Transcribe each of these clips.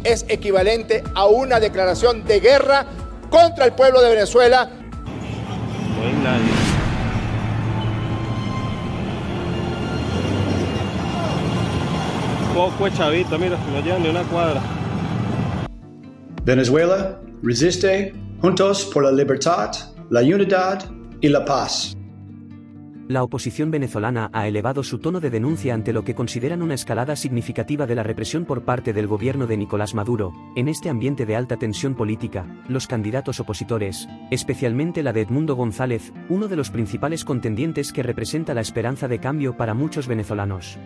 es equivalente a una declaración de guerra contra el pueblo de Venezuela. No hay nadie. Poco chavito, mira, no llevan ni una cuadra. Venezuela resiste juntos por la libertad, la unidad y la paz. La oposición venezolana ha elevado su tono de denuncia ante lo que consideran una escalada significativa de la represión por parte del gobierno de Nicolás Maduro. En este ambiente de alta tensión política, los candidatos opositores, especialmente la de Edmundo González, uno de los principales contendientes que representa la esperanza de cambio para muchos venezolanos.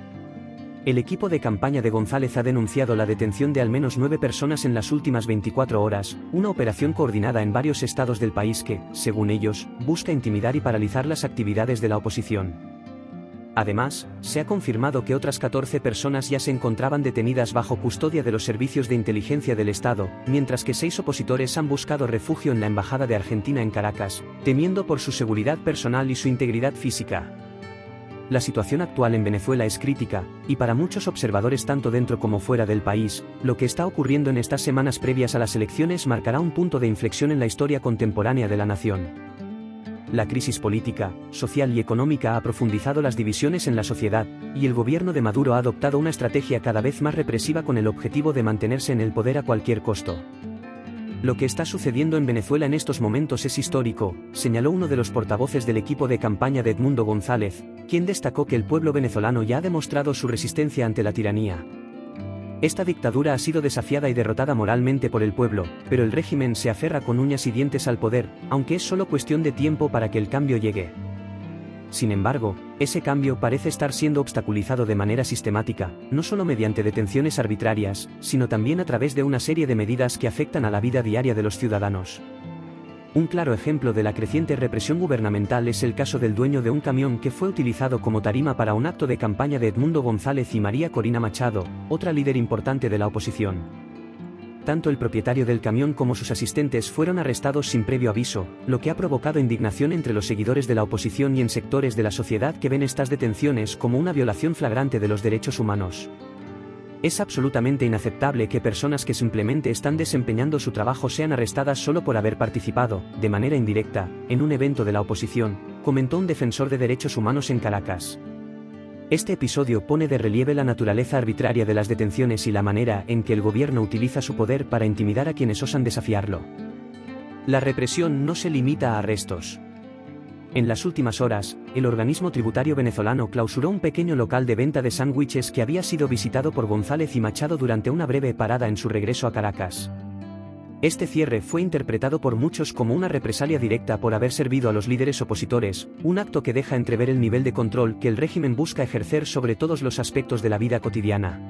El equipo de campaña de González ha denunciado la detención de al menos 9 personas en las últimas 24 horas, una operación coordinada en varios estados del país que, según ellos, busca intimidar y paralizar las actividades de la oposición. Además, se ha confirmado que otras 14 personas ya se encontraban detenidas bajo custodia de los servicios de inteligencia del Estado, mientras que 6 opositores han buscado refugio en la Embajada de Argentina en Caracas, temiendo por su seguridad personal y su integridad física. La situación actual en Venezuela es crítica, y para muchos observadores tanto dentro como fuera del país, lo que está ocurriendo en estas semanas previas a las elecciones marcará un punto de inflexión en la historia contemporánea de la nación. La crisis política, social y económica ha profundizado las divisiones en la sociedad, y el gobierno de Maduro ha adoptado una estrategia cada vez más represiva con el objetivo de mantenerse en el poder a cualquier costo. Lo que está sucediendo en Venezuela en estos momentos es histórico, señaló uno de los portavoces del equipo de campaña de Edmundo González, quien destacó que el pueblo venezolano ya ha demostrado su resistencia ante la tiranía. Esta dictadura ha sido desafiada y derrotada moralmente por el pueblo, pero el régimen se aferra con uñas y dientes al poder, aunque es solo cuestión de tiempo para que el cambio llegue. Sin embargo, ese cambio parece estar siendo obstaculizado de manera sistemática, no solo mediante detenciones arbitrarias, sino también a través de una serie de medidas que afectan a la vida diaria de los ciudadanos. Un claro ejemplo de la creciente represión gubernamental es el caso del dueño de un camión que fue utilizado como tarima para un acto de campaña de Edmundo González y María Corina Machado, otra líder importante de la oposición. Tanto el propietario del camión como sus asistentes fueron arrestados sin previo aviso, lo que ha provocado indignación entre los seguidores de la oposición y en sectores de la sociedad que ven estas detenciones como una violación flagrante de los derechos humanos. Es absolutamente inaceptable que personas que simplemente están desempeñando su trabajo sean arrestadas solo por haber participado, de manera indirecta, en un evento de la oposición, comentó un defensor de derechos humanos en Caracas. Este episodio pone de relieve la naturaleza arbitraria de las detenciones y la manera en que el gobierno utiliza su poder para intimidar a quienes osan desafiarlo. La represión no se limita a arrestos. En las últimas horas, el organismo tributario venezolano clausuró un pequeño local de venta de sándwiches que había sido visitado por González y Machado durante una breve parada en su regreso a Caracas. Este cierre fue interpretado por muchos como una represalia directa por haber servido a los líderes opositores, un acto que deja entrever el nivel de control que el régimen busca ejercer sobre todos los aspectos de la vida cotidiana.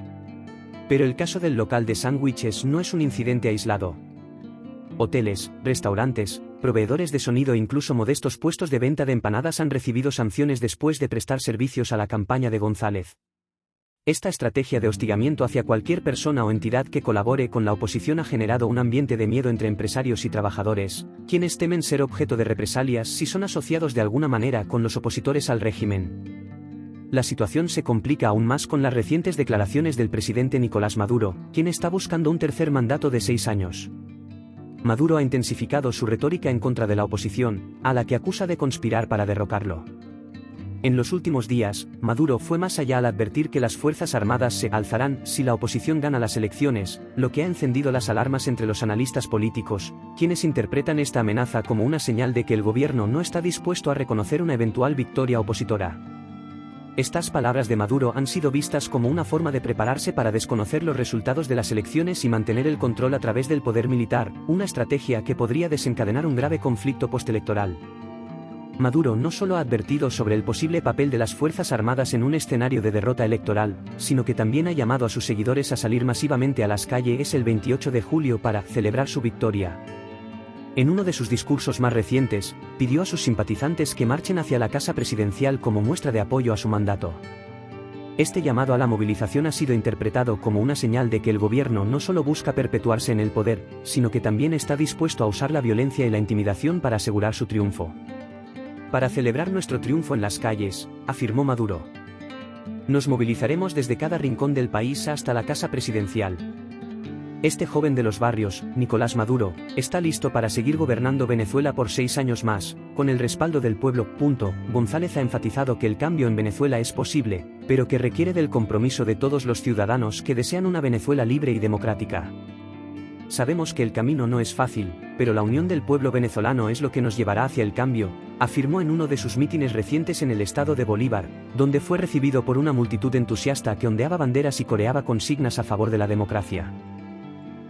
Pero el caso del local de sándwiches no es un incidente aislado. Hoteles, restaurantes, proveedores de sonido e incluso modestos puestos de venta de empanadas han recibido sanciones después de prestar servicios a la campaña de González. Esta estrategia de hostigamiento hacia cualquier persona o entidad que colabore con la oposición ha generado un ambiente de miedo entre empresarios y trabajadores, quienes temen ser objeto de represalias si son asociados de alguna manera con los opositores al régimen. La situación se complica aún más con las recientes declaraciones del presidente Nicolás Maduro, quien está buscando un tercer mandato de 6 años. Maduro ha intensificado su retórica en contra de la oposición, a la que acusa de conspirar para derrocarlo. En los últimos días, Maduro fue más allá al advertir que las Fuerzas Armadas se alzarán si la oposición gana las elecciones, lo que ha encendido las alarmas entre los analistas políticos, quienes interpretan esta amenaza como una señal de que el gobierno no está dispuesto a reconocer una eventual victoria opositora. Estas palabras de Maduro han sido vistas como una forma de prepararse para desconocer los resultados de las elecciones y mantener el control a través del poder militar, una estrategia que podría desencadenar un grave conflicto postelectoral. Maduro no solo ha advertido sobre el posible papel de las Fuerzas Armadas en un escenario de derrota electoral, sino que también ha llamado a sus seguidores a salir masivamente a las calles el 28 de julio para celebrar su victoria. En uno de sus discursos más recientes, pidió a sus simpatizantes que marchen hacia la casa presidencial como muestra de apoyo a su mandato. Este llamado a la movilización ha sido interpretado como una señal de que el gobierno no solo busca perpetuarse en el poder, sino que también está dispuesto a usar la violencia y la intimidación para asegurar su triunfo. Para celebrar nuestro triunfo en las calles, afirmó Maduro. Nos movilizaremos desde cada rincón del país hasta la casa presidencial. Este joven de los barrios, Nicolás Maduro, está listo para seguir gobernando Venezuela por 6 años más, con el respaldo del pueblo. González ha enfatizado que el cambio en Venezuela es posible, pero que requiere del compromiso de todos los ciudadanos que desean una Venezuela libre y democrática. Sabemos que el camino no es fácil, pero la unión del pueblo venezolano es lo que nos llevará hacia el cambio, afirmó en uno de sus mítines recientes en el estado de Bolívar, donde fue recibido por una multitud entusiasta que ondeaba banderas y coreaba consignas a favor de la democracia.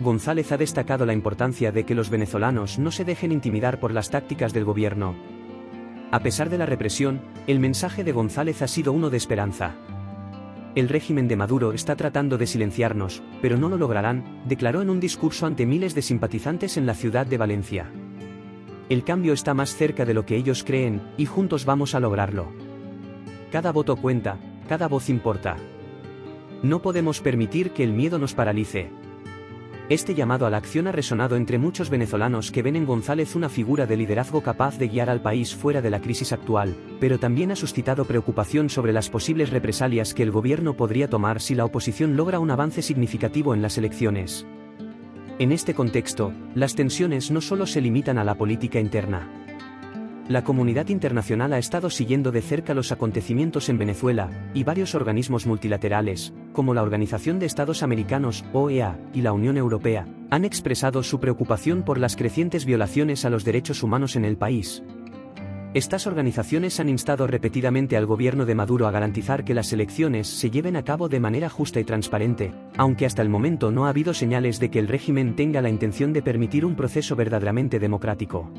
González ha destacado la importancia de que los venezolanos no se dejen intimidar por las tácticas del gobierno. A pesar de la represión, el mensaje de González ha sido uno de esperanza. El régimen de Maduro está tratando de silenciarnos, pero no lo lograrán, declaró en un discurso ante miles de simpatizantes en la ciudad de Valencia. El cambio está más cerca de lo que ellos creen, y juntos vamos a lograrlo. Cada voto cuenta, cada voz importa. No podemos permitir que el miedo nos paralice. Este llamado a la acción ha resonado entre muchos venezolanos que ven en González una figura de liderazgo capaz de guiar al país fuera de la crisis actual, pero también ha suscitado preocupación sobre las posibles represalias que el gobierno podría tomar si la oposición logra un avance significativo en las elecciones. En este contexto, las tensiones no solo se limitan a la política interna. La comunidad internacional ha estado siguiendo de cerca los acontecimientos en Venezuela, y varios organismos multilaterales, como la Organización de Estados Americanos, OEA, y la Unión Europea, han expresado su preocupación por las crecientes violaciones a los derechos humanos en el país. Estas organizaciones han instado repetidamente al gobierno de Maduro a garantizar que las elecciones se lleven a cabo de manera justa y transparente, aunque hasta el momento no ha habido señales de que el régimen tenga la intención de permitir un proceso verdaderamente democrático.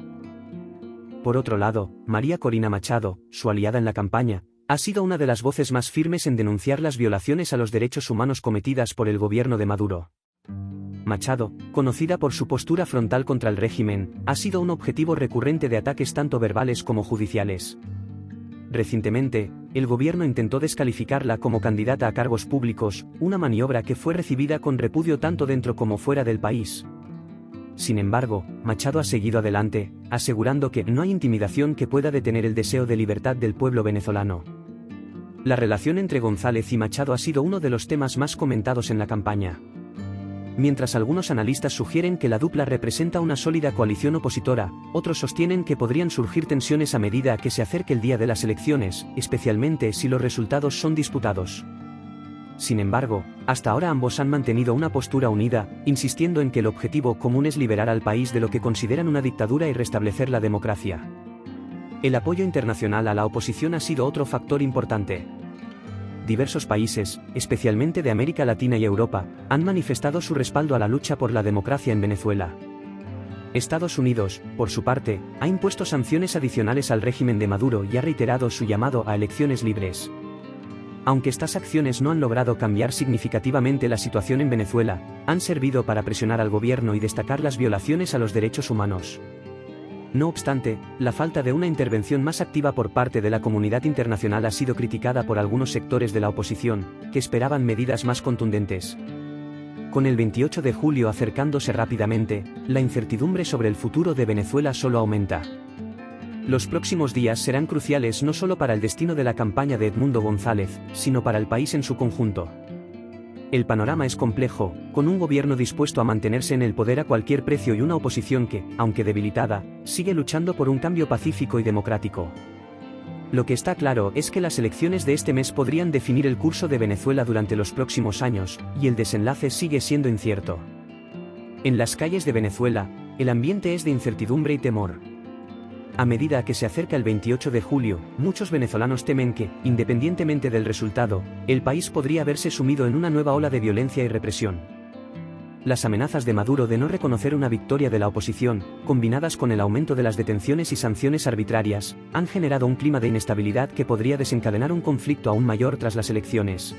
Por otro lado, María Corina Machado, su aliada en la campaña, ha sido una de las voces más firmes en denunciar las violaciones a los derechos humanos cometidas por el gobierno de Maduro. Machado, conocida por su postura frontal contra el régimen, ha sido un objetivo recurrente de ataques tanto verbales como judiciales. Recientemente, el gobierno intentó descalificarla como candidata a cargos públicos, una maniobra que fue recibida con repudio tanto dentro como fuera del país. Sin embargo, Machado ha seguido adelante, asegurando que no hay intimidación que pueda detener el deseo de libertad del pueblo venezolano. La relación entre González y Machado ha sido uno de los temas más comentados en la campaña. Mientras algunos analistas sugieren que la dupla representa una sólida coalición opositora, otros sostienen que podrían surgir tensiones a medida que se acerque el día de las elecciones, especialmente si los resultados son disputados. Sin embargo, hasta ahora ambos han mantenido una postura unida, insistiendo en que el objetivo común es liberar al país de lo que consideran una dictadura y restablecer la democracia. El apoyo internacional a la oposición ha sido otro factor importante. Diversos países, especialmente de América Latina y Europa, han manifestado su respaldo a la lucha por la democracia en Venezuela. Estados Unidos, por su parte, ha impuesto sanciones adicionales al régimen de Maduro y ha reiterado su llamado a elecciones libres. Aunque estas acciones no han logrado cambiar significativamente la situación en Venezuela, han servido para presionar al gobierno y destacar las violaciones a los derechos humanos. No obstante, la falta de una intervención más activa por parte de la comunidad internacional ha sido criticada por algunos sectores de la oposición, que esperaban medidas más contundentes. Con el 28 de julio acercándose rápidamente, la incertidumbre sobre el futuro de Venezuela solo aumenta. Los próximos días serán cruciales no solo para el destino de la campaña de Edmundo González, sino para el país en su conjunto. El panorama es complejo, con un gobierno dispuesto a mantenerse en el poder a cualquier precio y una oposición que, aunque debilitada, sigue luchando por un cambio pacífico y democrático. Lo que está claro es que las elecciones de este mes podrían definir el curso de Venezuela durante los próximos años, y el desenlace sigue siendo incierto. En las calles de Venezuela, el ambiente es de incertidumbre y temor. A medida que se acerca el 28 de julio, muchos venezolanos temen que, independientemente del resultado, el país podría verse sumido en una nueva ola de violencia y represión. Las amenazas de Maduro de no reconocer una victoria de la oposición, combinadas con el aumento de las detenciones y sanciones arbitrarias, han generado un clima de inestabilidad que podría desencadenar un conflicto aún mayor tras las elecciones.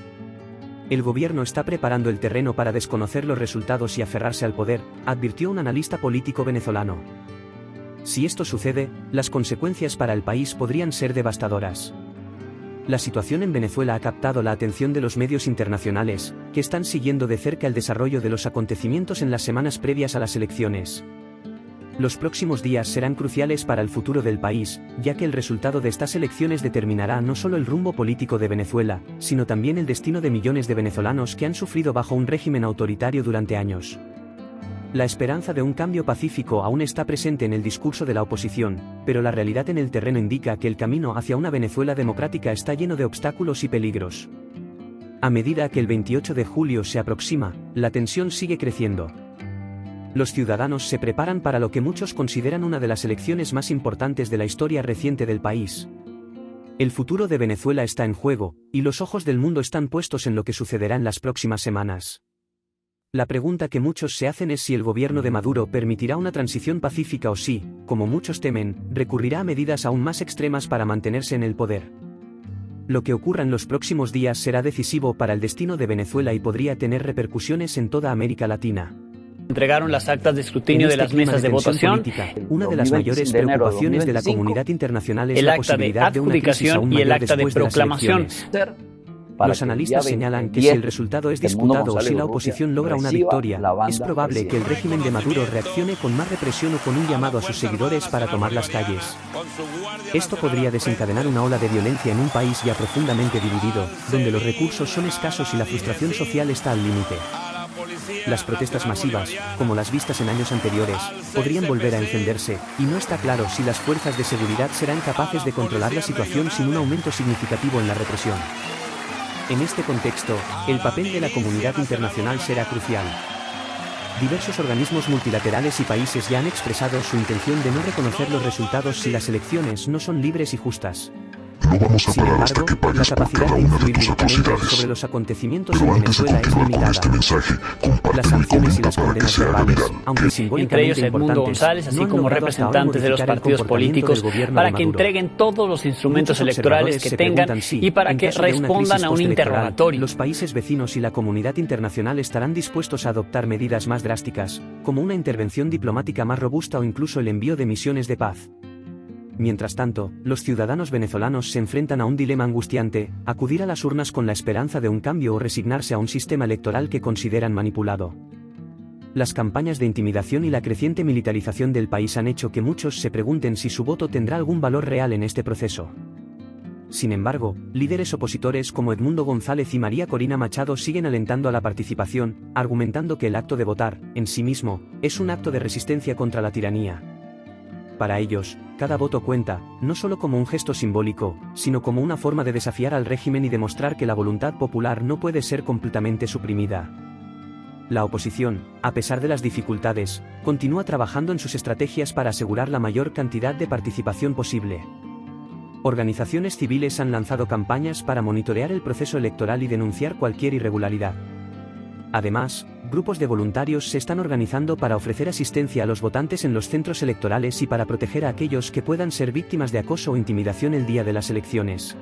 El gobierno está preparando el terreno para desconocer los resultados y aferrarse al poder, advirtió un analista político venezolano. Si esto sucede, las consecuencias para el país podrían ser devastadoras. La situación en Venezuela ha captado la atención de los medios internacionales, que están siguiendo de cerca el desarrollo de los acontecimientos en las semanas previas a las elecciones. Los próximos días serán cruciales para el futuro del país, ya que el resultado de estas elecciones determinará no solo el rumbo político de Venezuela, sino también el destino de millones de venezolanos que han sufrido bajo un régimen autoritario durante años. La esperanza de un cambio pacífico aún está presente en el discurso de la oposición, pero la realidad en el terreno indica que el camino hacia una Venezuela democrática está lleno de obstáculos y peligros. A medida que el 28 de julio se aproxima, la tensión sigue creciendo. Los ciudadanos se preparan para lo que muchos consideran una de las elecciones más importantes de la historia reciente del país. El futuro de Venezuela está en juego, y los ojos del mundo están puestos en lo que sucederá en las próximas semanas. La pregunta que muchos se hacen es si el gobierno de Maduro permitirá una transición pacífica o si, como muchos temen, recurrirá a medidas aún más extremas para mantenerse en el poder. Lo que ocurra en los próximos días será decisivo para el destino de Venezuela y podría tener repercusiones en toda América Latina. Entregaron las actas de escrutinio de las mesas de votación. Política, una de las mayores preocupaciones de la comunidad internacional es la posibilidad de una crisis aún mayor después de las elecciones. Los analistas señalan que si el resultado es disputado o si la oposición logra una victoria, es probable que el régimen de Maduro reaccione con más represión o con un llamado a sus seguidores para tomar las calles. Esto podría desencadenar una ola de violencia en un país ya profundamente dividido, donde los recursos son escasos y la frustración social está al límite. Las protestas masivas, como las vistas en años anteriores, podrían volver a encenderse, y no está claro si las fuerzas de seguridad serán capaces de controlar la situación sin un aumento significativo en la represión. En este contexto, el papel de la comunidad internacional será crucial. Diversos organismos multilaterales y países ya han expresado su intención de no reconocer los resultados si las elecciones no son libres y justas. No vamos a Sin parar hasta embargo, que la pagues por capacidad cada de una de influir tus directamente atrocidades. sobre los acontecimientos Pero en antes de Venezuela es continuar con limitada. este mensaje, Las compártelo y sanciones y las comenta para que condenas sea verbales, viral. aunque Entre simbólicamente ellos Edmundo importantes, González, así no han como logrado hasta ahora representantes de los modificar el partidos comportamiento políticos, del gobierno para de que Maduro. entreguen todos los instrumentos Muchos electorales observadores que se tengan preguntan si, y para en que caso de una respondan crisis a un postelectoral, interrogatorio. los países vecinos y la comunidad internacional estarán dispuestos a adoptar medidas más drásticas, como una intervención diplomática más robusta o incluso el envío de misiones de paz. Mientras tanto, los ciudadanos venezolanos se enfrentan a un dilema angustiante: acudir a las urnas con la esperanza de un cambio o resignarse a un sistema electoral que consideran manipulado. Las campañas de intimidación y la creciente militarización del país han hecho que muchos se pregunten si su voto tendrá algún valor real en este proceso. Sin embargo, líderes opositores como Edmundo González y María Corina Machado siguen alentando a la participación, argumentando que el acto de votar, en sí mismo, es un acto de resistencia contra la tiranía. Para ellos, cada voto cuenta, no solo como un gesto simbólico, sino como una forma de desafiar al régimen y demostrar que la voluntad popular no puede ser completamente suprimida. La oposición, a pesar de las dificultades, continúa trabajando en sus estrategias para asegurar la mayor cantidad de participación posible. Organizaciones civiles han lanzado campañas para monitorear el proceso electoral y denunciar cualquier irregularidad. Además, grupos de voluntarios se están organizando para ofrecer asistencia a los votantes en los centros electorales y para proteger a aquellos que puedan ser víctimas de acoso o intimidación el día de las elecciones.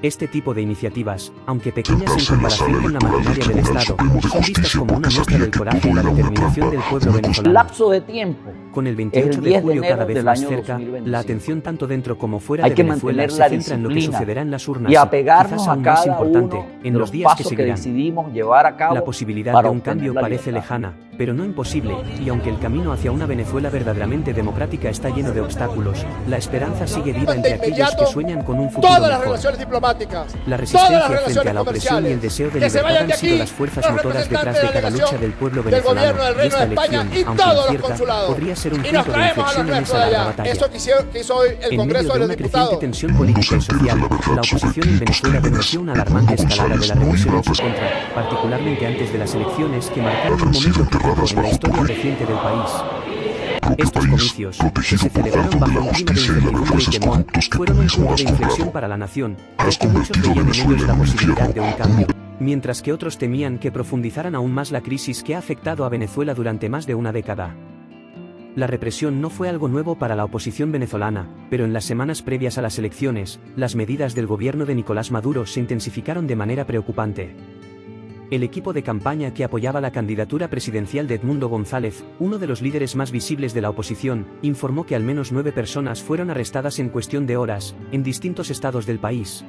Este tipo de iniciativas, aunque pequeñas en comparación con la maquinaria del Estado, son vistas como una muestra del coraje y la determinación del pueblo venezolano. Lapso de tiempo. Con el 28 de julio cada vez más cerca, la atención tanto dentro como fuera de Venezuela se centra en lo que sucederá en las urnas, y apegarnos quizás a aún más cada importante, uno en de los los días que pasos que seguirán. decidimos llevar a cabo La posibilidad para de un obtener cambio la parece libertad. lejana, pero no imposible, y aunque el camino hacia una Venezuela verdaderamente democrática está lleno de obstáculos, la esperanza sigue viva entre aquellos que sueñan con un futuro todas las mejor. relaciones diplomáticas, La todas resistencia las frente relaciones a la opresión y el comerciales, deseo de que se libertad vayan han de sido aquí las fuerzas los motoras detrás de representantes cada de la lucha del pueblo del gobierno venezolano, del y Reino esta de España elección, y aunque todos los incierta, consulados. podría ser un Y nos punto de traemos a inflexión en nuestro esa de larga allá. batalla. Eso que hizo hoy el En Congreso medio de de los una creciente Diputados. tensión política y social, la oposición en Venezuela denunció una alarmante escalada de la represión en su contra, particularmente antes de las elecciones que marcaron un momento crítico en la historia reciente del país. Estos comicios, que se celebraron bajo un clima de incertidumbre y temor, fueron un punto de inflexión para la nación, ya que muchos veían en ellos la posibilidad de un cambio, mientras que otros temían que profundizaran aún más la crisis que ha afectado a Venezuela durante más de una década. La represión no fue algo nuevo para la oposición venezolana, pero en las semanas previas a las elecciones, las medidas del gobierno de Nicolás Maduro se intensificaron de manera preocupante. El equipo de campaña que apoyaba la candidatura presidencial de Edmundo González, uno de los líderes más visibles de la oposición, informó que al menos 9 personas fueron arrestadas en cuestión de horas, en distintos estados del país.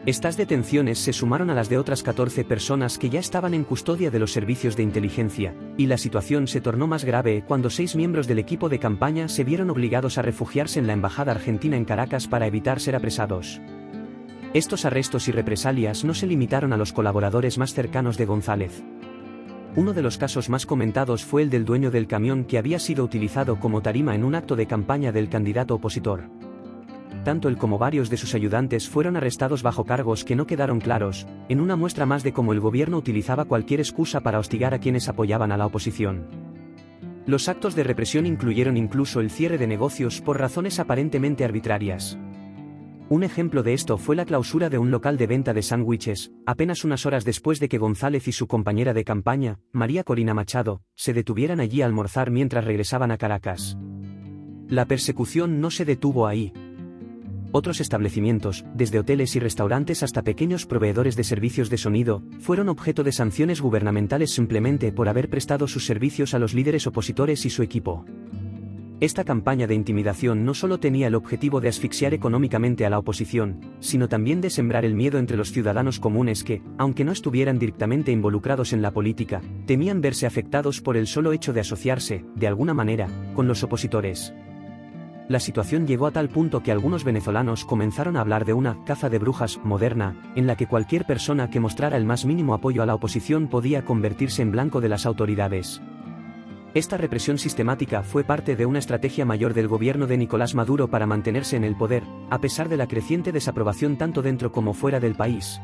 Estas detenciones se sumaron a las de otras 14 personas que ya estaban en custodia de los servicios de inteligencia, y la situación se tornó más grave cuando 6 miembros del equipo de campaña se vieron obligados a refugiarse en la embajada argentina en Caracas para evitar ser apresados. Estos arrestos y represalias no se limitaron a los colaboradores más cercanos de González. Uno de los casos más comentados fue el del dueño del camión que había sido utilizado como tarima en un acto de campaña del candidato opositor. Tanto él como varios de sus ayudantes fueron arrestados bajo cargos que no quedaron claros, en una muestra más de cómo el gobierno utilizaba cualquier excusa para hostigar a quienes apoyaban a la oposición. Los actos de represión incluyeron incluso el cierre de negocios por razones aparentemente arbitrarias. Un ejemplo de esto fue la clausura de un local de venta de sándwiches, apenas unas horas después de que González y su compañera de campaña, María Corina Machado, se detuvieran allí a almorzar mientras regresaban a Caracas. La persecución no se detuvo ahí. Otros establecimientos, desde hoteles y restaurantes hasta pequeños proveedores de servicios de sonido, fueron objeto de sanciones gubernamentales simplemente por haber prestado sus servicios a los líderes opositores y su equipo. Esta campaña de intimidación no solo tenía el objetivo de asfixiar económicamente a la oposición, sino también de sembrar el miedo entre los ciudadanos comunes que, aunque no estuvieran directamente involucrados en la política, temían verse afectados por el solo hecho de asociarse, de alguna manera, con los opositores. La situación llegó a tal punto que algunos venezolanos comenzaron a hablar de una caza de brujas moderna, en la que cualquier persona que mostrara el más mínimo apoyo a la oposición podía convertirse en blanco de las autoridades. Esta represión sistemática fue parte de una estrategia mayor del gobierno de Nicolás Maduro para mantenerse en el poder, a pesar de la creciente desaprobación tanto dentro como fuera del país.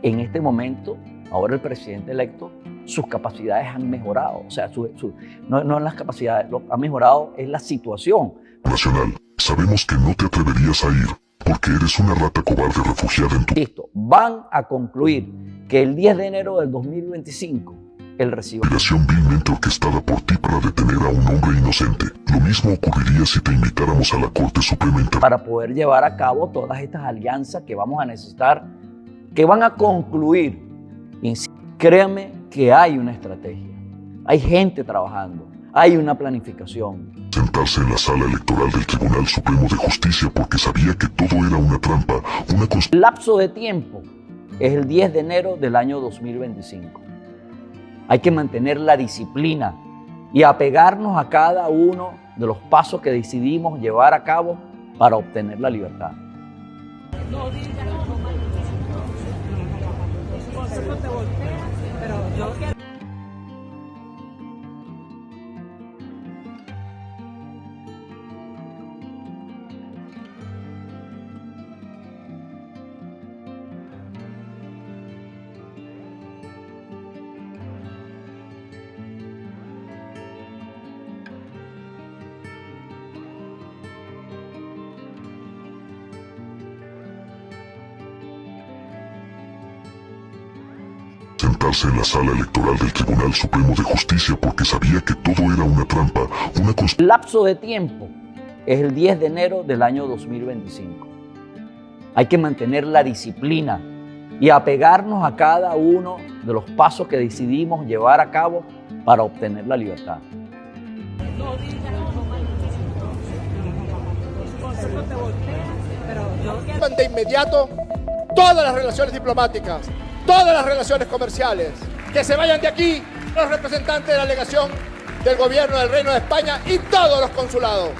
en este momento, ahora el presidente electo, sus capacidades han mejorado. O sea, no las capacidades, lo ha mejorado es la situación. Nacional, sabemos que no te atreverías a ir porque eres una rata cobarde refugiada en tu... Listo, van a concluir que el 10 de enero del 2025 él recibe operación vilmente orquestada por ti para detener a un hombre inocente. Lo mismo ocurriría si te invitáramos a la Corte Suprema para poder llevar a cabo todas estas alianzas que vamos a necesitar, que van a concluir. Créame que hay una estrategia, hay gente trabajando, hay una planificación. Sentarse en la sala electoral del Tribunal Supremo de Justicia porque sabía que todo era una trampa, una El lapso de tiempo es el 10 de enero del año 2025. Hay que mantener la disciplina y apegarnos a cada uno de los pasos que decidimos llevar a cabo para obtener la libertad. sentarse en la sala electoral del Tribunal Supremo de Justicia porque sabía que todo era una trampa, una El lapso de tiempo es el 10 de enero del año 2025. Hay que mantener la disciplina y apegarnos a cada uno de los pasos que decidimos llevar a cabo para obtener la libertad. De inmediato todas las relaciones diplomáticas, todas las relaciones comerciales, que se vayan de aquí los representantes de la delegación del gobierno del Reino de España y todos los consulados.